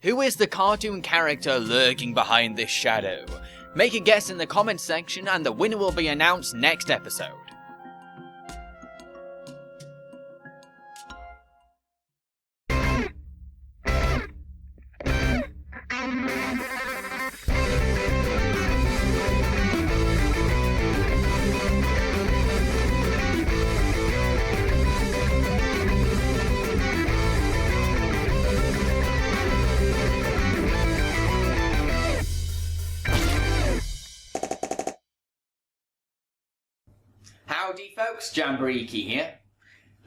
Who is the cartoon character lurking behind this shadow? Make a guess in the comments section and the winner will be announced next episode. Howdy folks, Jambareeqi here.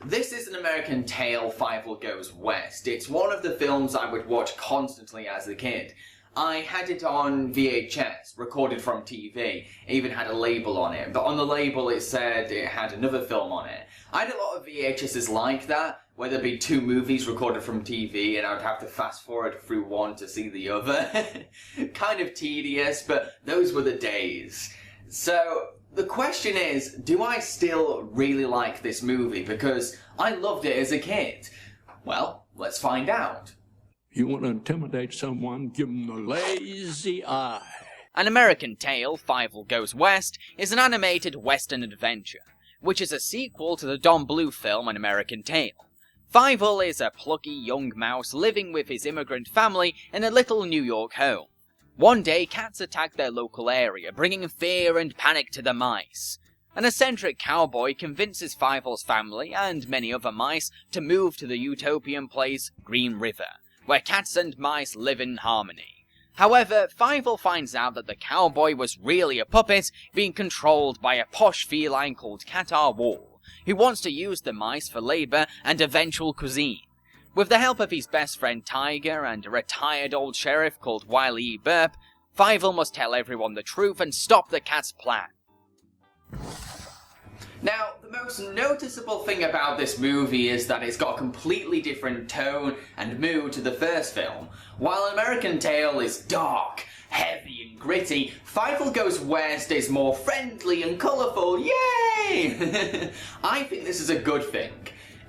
This is an American Tale, Fievel Goes West. It's one of the films I would watch constantly as a kid. I had it on VHS, recorded from TV. It even had a label on it, but on the label it said it had another film on it. I had a lot of VHSs like that, where there'd be two movies recorded from TV and I would have to fast forward through one to see the other. Kind of tedious, but those were the days. So, the question is, do I still really like this movie? Because I loved it as a kid. Well, let's find out. You want to intimidate someone, give them the lazy eye. An American Tale, Fievel Goes West, is an animated western adventure, which is a sequel to the Don Bluth film An American Tale. Fievel is a plucky young mouse living with his immigrant family in a little New York home. One day, cats attack their local area, bringing fear and panic to the mice. An eccentric cowboy convinces Fievel's family, and many other mice, to move to the utopian place Green River, where cats and mice live in harmony. However, Fievel finds out that the cowboy was really a puppet being controlled by a posh feline called Qatar Wall, who wants to use the mice for labour and eventual cuisine. With the help of his best friend Tiger and a retired old sheriff called Wiley E. Burp, Fievel must tell everyone the truth and stop the cat's plan. Now, the most noticeable thing about this movie is that it's got a completely different tone and mood to the first film. While American Tale is dark, heavy and gritty, Fievel Goes West is more friendly and colourful. Yay! I think this is a good thing.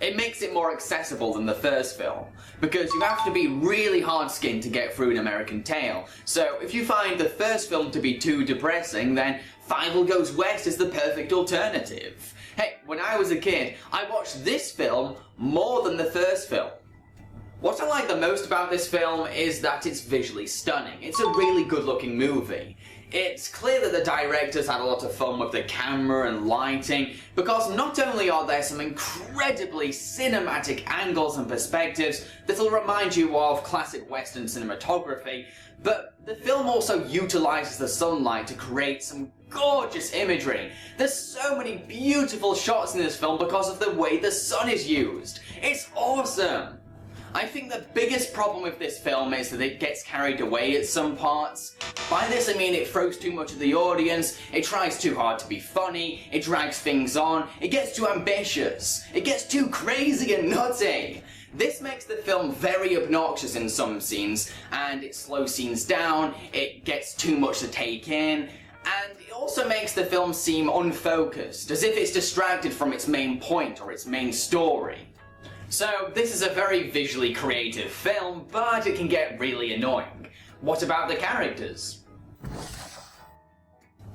It makes it more accessible than the first film, because you have to be really hard-skinned to get through an American Tale. So if you find the first film to be too depressing, then Fievel Goes West is the perfect alternative. Hey, when I was a kid, I watched this film more than the first film. What I like the most about this film is that it's visually stunning. It's a really good-looking movie. It's clear that the directors had a lot of fun with the camera and lighting, because not only are there some incredibly cinematic angles and perspectives that'll remind you of classic Western cinematography, but the film also utilizes the sunlight to create some gorgeous imagery. There's so many beautiful shots in this film because of the way the sun is used. It's awesome! I think the biggest problem with this film is that it gets carried away at some parts. By this I mean it throws too much at the audience, it tries too hard to be funny, it drags things on, it gets too ambitious, it gets too crazy and nutty. This makes the film very obnoxious in some scenes, and it slows scenes down, it gets too much to take in, and it also makes the film seem unfocused, as if it's distracted from its main point or its main story. So, this is a very visually creative film, but it can get really annoying. What about the characters?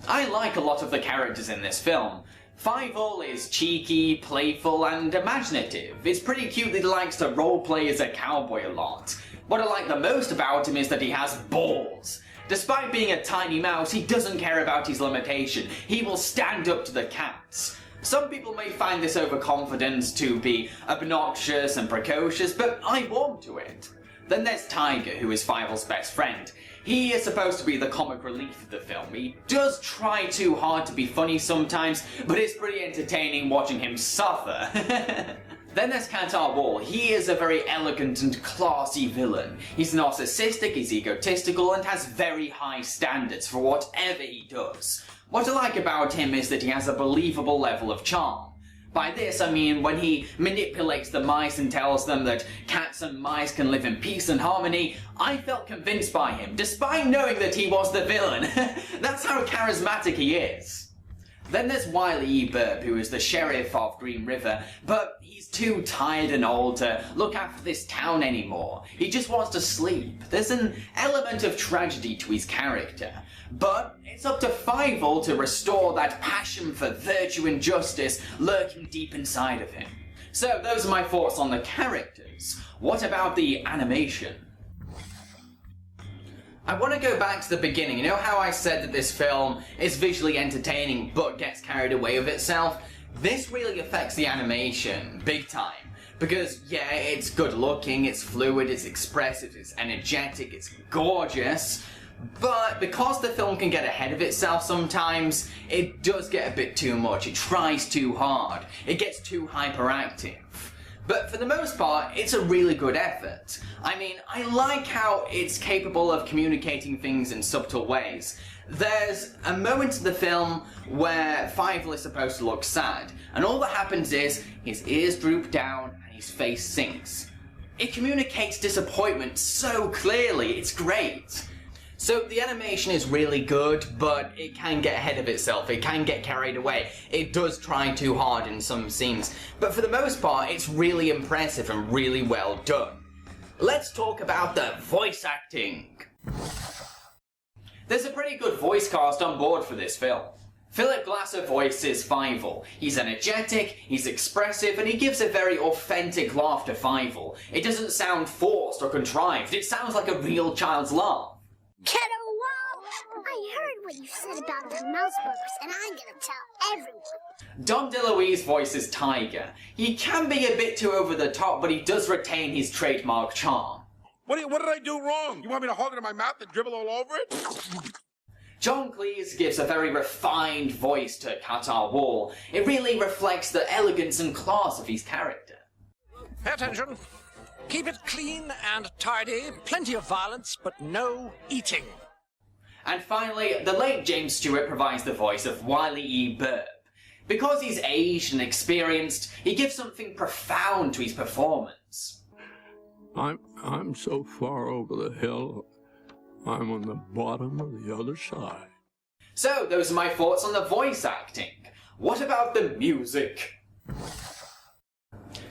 I like a lot of the characters in this film. Fievel is cheeky, playful, and imaginative. It's pretty cute that he likes to roleplay as a cowboy a lot. What I like the most about him is that he has balls. Despite being a tiny mouse, he doesn't care about his limitation. He will stand up to the cats. Some people may find this overconfidence to be obnoxious and precocious, but I warm to it. Then there's Tiger, who is Fievel's best friend. He is supposed to be the comic relief of the film. He does try too hard to be funny sometimes, but it's pretty entertaining watching him suffer. Then there's Qatar Wall. He is a very elegant and classy villain. He's narcissistic, he's egotistical, and has very high standards for whatever he does. What I like about him is that he has a believable level of charm. By this I mean when he manipulates the mice and tells them that cats and mice can live in peace and harmony, I felt convinced by him, despite knowing that he was the villain. That's how charismatic he is. Then there's Wiley E. Burp, who is the sheriff of Green River, but he's too tired and old to look after this town anymore. He just wants to sleep. There's an element of tragedy to his character, but it's up to Fievel to restore that passion for virtue and justice lurking deep inside of him. So those are my thoughts on the characters. What about the animation? I want to go back to the beginning. You know how I said that this film is visually entertaining but gets carried away with itself? This really affects the animation big time. Because, yeah, it's good looking, it's fluid, it's expressive, it's energetic, it's gorgeous. But because the film can get ahead of itself sometimes, it does get a bit too much. It tries too hard. It gets too hyperactive. But for the most part, it's a really good effort. I mean, I like how it's capable of communicating things in subtle ways. There's a moment in the film where Fievel is supposed to look sad, and all that happens is his ears droop down and his face sinks. It communicates disappointment so clearly, it's great. So the animation is really good, but it can get ahead of itself, it can get carried away. It does try too hard in some scenes, but for the most part, it's really impressive and really well done. Let's talk about the voice acting. There's a pretty good voice cast on board for this film. Philip Glasser voices Fievel. He's energetic, he's expressive, and he gives a very authentic laugh to Fievel. It doesn't sound forced or contrived, it sounds like a real child's laugh. Kiddo, whoa! I heard what you said about the mouse burgers, and I'm gonna tell everyone. Dom DeLuise voices Tiger. He can be a bit too over the top, but he does retain his trademark charm. What did I do wrong? You want me to hog it in my mouth and dribble all over it? John Cleese gives a very refined voice to Qatar Wall. It really reflects the elegance and class of his character. Pay attention. Keep it clean and tidy. Plenty of violence, but no eating. And finally, the late James Stewart provides the voice of Wiley E. Burp. Because he's aged and experienced, he gives something profound to his performance. I'm so far over the hill, I'm on the bottom of the other side. So, those are my thoughts on the voice acting. What about the music?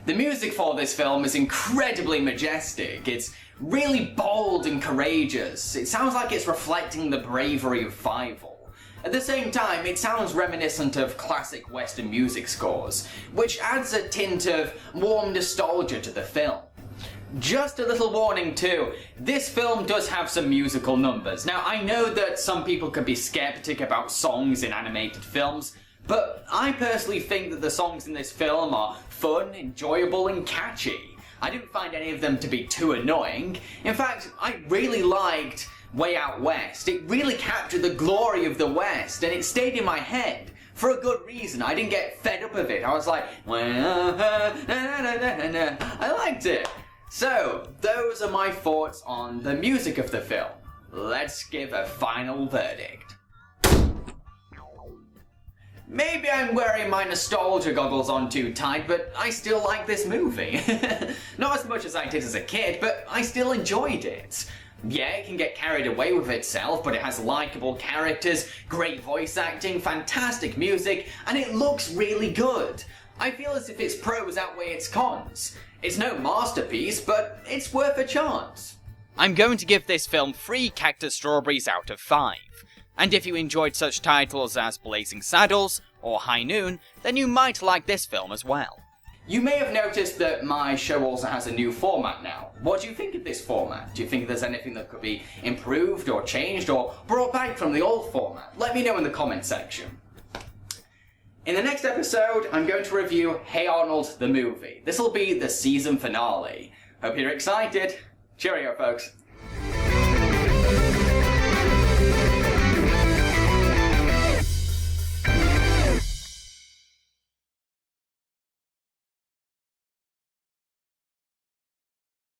The music for this film is incredibly majestic. It's really bold and courageous. It sounds like it's reflecting the bravery of Fievel. At the same time, it sounds reminiscent of classic Western music scores, which adds a tint of warm nostalgia to the film. Just a little warning too, this film does have some musical numbers. Now, I know that some people can be skeptic about songs in animated films, but I personally think that the songs in this film are fun, enjoyable, and catchy. I didn't find any of them to be too annoying. In fact, I really liked Way Out West. It really captured the glory of the West, and it stayed in my head. For a good reason. I didn't get fed up of it. I was like, I liked it. So, those are my thoughts on the music of the film. Let's give a final verdict. Maybe I'm wearing my nostalgia goggles on too tight, but I still like this movie. Not as much as I did as a kid, but I still enjoyed it. Yeah, it can get carried away with itself, but it has likeable characters, great voice acting, fantastic music, and it looks really good. I feel as if its pros outweigh its cons. It's no masterpiece, but it's worth a chance. I'm going to give this film 3 cactus strawberries out of 5. And if you enjoyed such titles as Blazing Saddles or High Noon, then you might like this film as well. You may have noticed that my show also has a new format now. What do you think of this format? Do you think there's anything that could be improved or changed or brought back from the old format? Let me know in the comment section. In the next episode, I'm going to review Hey Arnold the movie. This will be the season finale. Hope you're excited. Cheerio, folks.